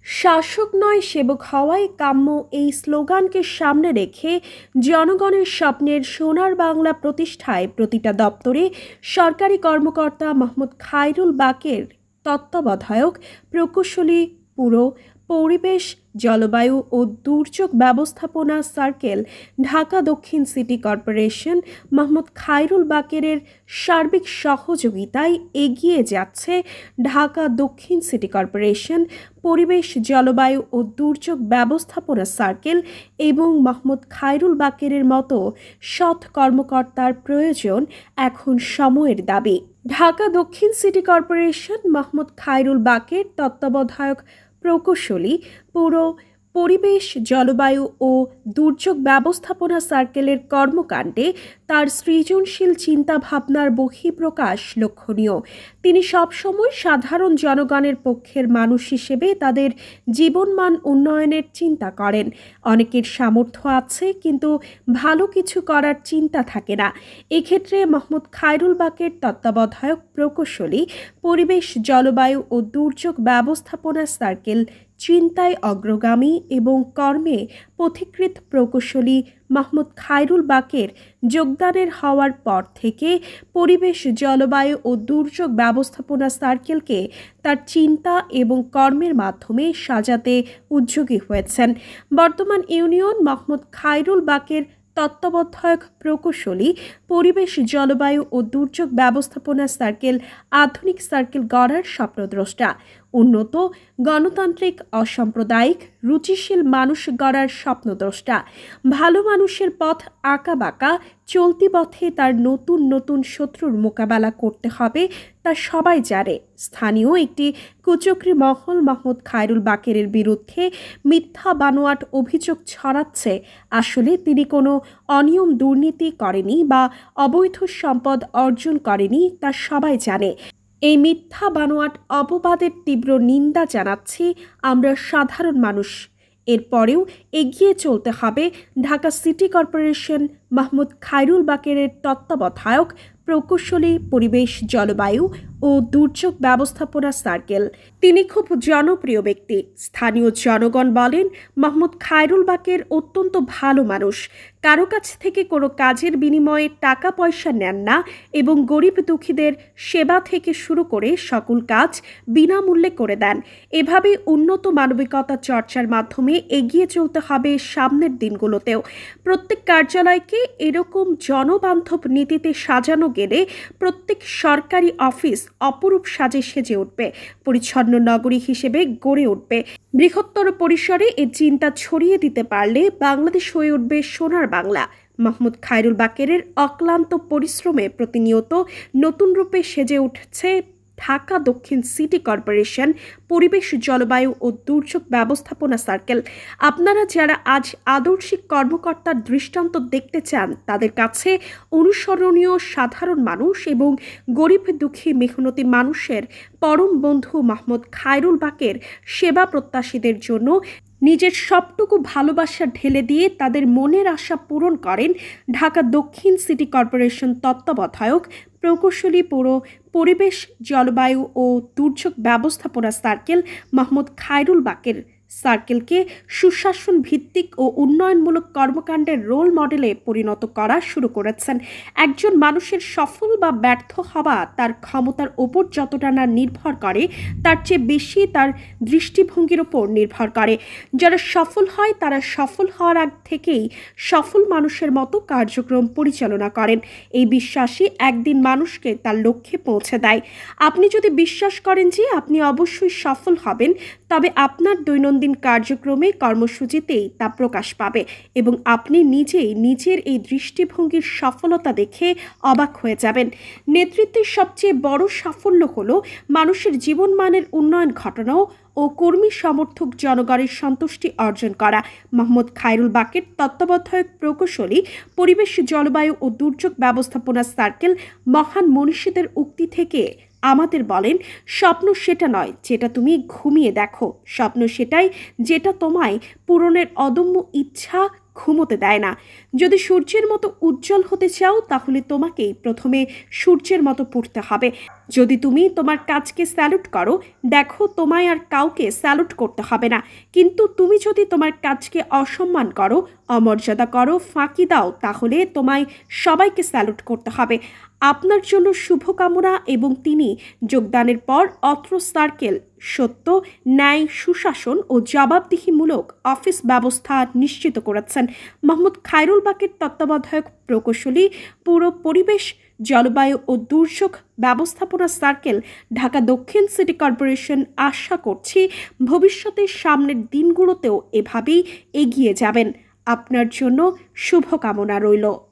শাসক নয় সেবক হওয়াই কাম্য এই স্লোগানকে সামনে রেখে জনগণের স্বপ্নের সোনার বাংলা প্রতিষ্ঠায় প্রতিটা দপ্তরে সরকারি কর্মকর্তা মোহাম্মদ খায়রুল বাকের তত্ত্বাবধায়ক প্রকৌশলী পুর, পরিবেশ, জলবায়ু ও দুর্যোগ ব্যবস্থাপনা সার্কেল, ঢাকা দক্ষিণ সিটি কর্পোরেশন মোহাম্মদ খায়রুল বাকেরের সার্বিক সহযোগিতায় এগিয়ে যাচ্ছে ঢাকা দক্ষিণ সিটি কর্পোরেশন, পরিবেশ, জলবায়ু ও দুর্যোগ ব্যবস্থাপনা সার্কেল এবং মোহাম্মদ খায়রুল বাকেরের মতো সৎ কর্মকর্তার প্রয়োজন এখন সময়ের দাবি। ঢাকা দক্ষিণ সিটি কর্পোরেশন মোহাম্মদ খায়রুল বাকের তত্ত্বাবধায়ক প্রকৌশলী, পৌর, পরিবেশ, জলবায়ু ও দুর্যোগ ব্যবস্থাপনা সার্কেলের কর্মকাণ্ডে তার সৃজনশীল চিন্তাভাবনার বহিঃপ্রকাশ লক্ষণীয়। তিনি সবসময় সাধারণ জনগণের পক্ষের মানুষ হিসেবে তাদের জীবনমান উন্নয়নের চিন্তা করেন। অনেকের সামর্থ্য আছে কিন্তু ভালো কিছু করার চিন্তা থাকে না। এক্ষেত্রে মোহাম্মদ খায়রুল বাকের তত্ত্বাবধায়ক প্রকৌশলী, পরিবেশ, জলবায়ু ও দুর্যোগ ব্যবস্থাপনা সার্কেল চিন্তায় অগ্রগামী এবং কর্মে পথিকৃৎ প্রকৌশলী মোহাম্মদ খায়রুল বাকের যোগদানের হওয়ার পর থেকে পরিবেশ, জলবায়ু ও দুর্যোগ ব্যবস্থাপনা সার্কেলকে তার চিন্তা এবং কর্মের মাধ্যমে সাজাতে উদ্যোগী হয়েছেন। বর্তমান ইউনিয়ন মোহাম্মদ খায়রুল বাকের তত্ত্বাবধায়ক প্রকৌশলী, পরিবেশ, জলবায়ু ও দুর্যোগ ব্যবস্থাপনা সার্কেল আধুনিক সার্কেল গড়ার স্বপ্নদ্রষ্টা। উন্নত, গণতান্ত্রিক, অসাম্প্রদায়িক, রুচিশীল মানুষ গড়ার স্বপ্নদ্রষ্টা। ভালো মানুষের পথ আঁকাবাঁকা, চলতি পথে তার নতুন নতুন শত্রুর মোকাবেলা করতে হবে তা সবাই জানে। স্থানীয় একটি কুচক্রী মহল মোহাম্মদ খায়রুল বাকেরের বিরুদ্ধে মিথ্যা বানোয়াট অভিযোগ ছড়াচ্ছে। আসলে তিনি কোনো অনিয়ম দুর্নীতি করেনি বা অবৈধ সম্পদ অর্জন করেনি তা সবাই জানে। এই মিথ্যা বানোয়াট অপবাদের তীব্র নিন্দা জানাচ্ছি আমরা সাধারণ মানুষ। এরপরেও এগিয়ে চলতে হবে ঢাকা সিটি কর্পোরেশন মোহাম্মদ খায়রুল বাকেরের তত্ত্বাবধায়ক প্রকৌশলী, পরিবেশ, জলবায়ু ও দুর্যোগ ব্যবস্থাপনা সার্কেল। তিনি খুব জনপ্রিয় ব্যক্তি। স্থানীয় জনগণ বলেন মোহাম্মদ খায়রুল বাকের অত্যন্ত ভালো মানুষ। কারো কাছ থেকে কোনো কাজের বিনিময়ে টাকা পয়সা নেন না এবং গরিব দুঃখীদের সেবা থেকে শুরু করে সকল কাজ বিনামূল্যে করে দেন। এভাবে উন্নত মানবিকতা চর্চার মাধ্যমে এগিয়ে চলতে হবে সামনের দিনগুলোতেও। প্রত্যেক কার্যালয়কে এরকম জনবান্ধব নীতিতে সাজানো গেলে প্রত্যেক সরকারি অফিস অপরূপ সাজে সেজে উঠবে, পরিচ্ছন্ন নগরী হিসেবে গড়ে উঠবে। বৃহত্তর পরিসরে এ চিন্তা ছড়িয়ে দিতে পারলে বাংলাদেশ হয়ে উঠবে সোনার বাংলা। মোহাম্মদ খায়রুল বাকেরের অক্লান্ত পরিশ্রমে প্রতিনিয়ত নতুন রূপে সেজে উঠছে ঢাকা দক্ষিণ সিটি কর্পোরেশন, পরিবেশ, জলবায়ু ও দুর্যোগ ব্যবস্থাপনা সার্কেল। আপনারা যারা আজ আদর্শিক কর্মকর্তার দৃষ্টান্ত দেখতে চান, তাদের কাছে অনুসরণীয় সাধারণ মানুষ এবং গরিব দুঃখী মেহনতি মানুষের পরম বন্ধু মোহাম্মদ খায়রুল বাকের সেবা প্রত্যাশীদের জন্য নিজের সবটুকু ভালোবাসা ঢেলে দিয়ে তাদের মনের আশা পূরণ করেন ঢাকা দক্ষিণ সিটি কর্পোরেশন তত্ত্বাবধায়ক প্রকৌশলী, পৌর, পরিবেশ, জলবায়ু ও দুর্যোগ ব্যবস্থাপনা সার্কেল মোহাম্মদ খায়রুল বাকের সার্কেলকে সুশাসন ভিত্তিক ও উন্নয়নমূলক কর্মকাণ্ডের রোল মডেলে পরিণত করা শুরু করেছেন। একজন মানুষের সফল বা ব্যর্থ হওয়া তার ক্ষমতার ওপর যতটা না নির্ভর করে, তার চেয়ে বেশি তার দৃষ্টিভঙ্গির ওপর নির্ভর করে। যারা সফল হয় তারা সফল হওয়ার আগ থেকেই সফল মানুষের মতো কার্যক্রম পরিচালনা করেন। এই বিশ্বাসই একদিন মানুষকে তার লক্ষ্যে পৌঁছে দেয়। আপনি যদি বিশ্বাস করেন যে আপনি অবশ্যই সফল হবেন, তবে আপনার দৈনন্দিন কার্যক্রমে, কর্মসূচিতেই তা প্রকাশ পাবে এবং আপনি নিজেই নিজের এই দৃষ্টিভঙ্গির সফলতা দেখে অবাক হয়ে যাবেন। নেতৃত্বের সবচেয়ে বড় সাফল্য হলো মানুষের জীবনমানের উন্নয়ন ঘটানো ও কর্মী সমর্থক জনগণের সন্তুষ্টি অর্জন করা। মোহাম্মদ খায়রুল বাকের তত্ত্বাবধায়ক প্রকৌশলী, পরিবেশ, জলবায়ু ও দুর্যোগ ব্যবস্থাপনা সার্কেল মহান মনীষীদের উক্তি থেকে আমাদের বলেন, স্বপ্ন সেটা নয় যেটা তুমি ঘুমিয়ে দেখো, স্বপ্ন সেটাই যেটা তোমায় পূরণের অদম্য ইচ্ছা, ঘুমোতে দেয় না। যদি সূর্যের মতো উজ্জ্বল হতে চাও তাহলে তোমাকেই প্রথমে সূর্যের মতো পড়তে হবে। যদি তুমি তোমার কাজকে স্যালুট করো, দেখো তোমায় আর কাউকে স্যালুট করতে হবে না। কিন্তু তুমি যদি তোমার কাজকে অসম্মান করো, অমর্যাদা করো, ফাঁকি দাও, তাহলে তোমায় সবাইকে স্যালুট করতে হবে। আপনার জন্য শুভকামনা। এবং তিনি যোগদানের পর অত্র সার্কেল সত্য, ন্যায়, সুশাসন ও জবাবদিহিমূলক অফিস ব্যবস্থা নিশ্চিত করেছেন। মোহাম্মদ খায়রুল বাকের তত্ত্বাবধায়ক প্রকৌশলী, পুর পরিবেশ, জলবায়ু ও দুর্যোগ ব্যবস্থাপনা সার্কেল, ঢাকা দক্ষিণ সিটি কর্পোরেশন। আশা করছি ভবিষ্যতের সামনের দিনগুলোতেও এভাবেই এগিয়ে যাবেন। আপনার জন্য শুভকামনা রইল।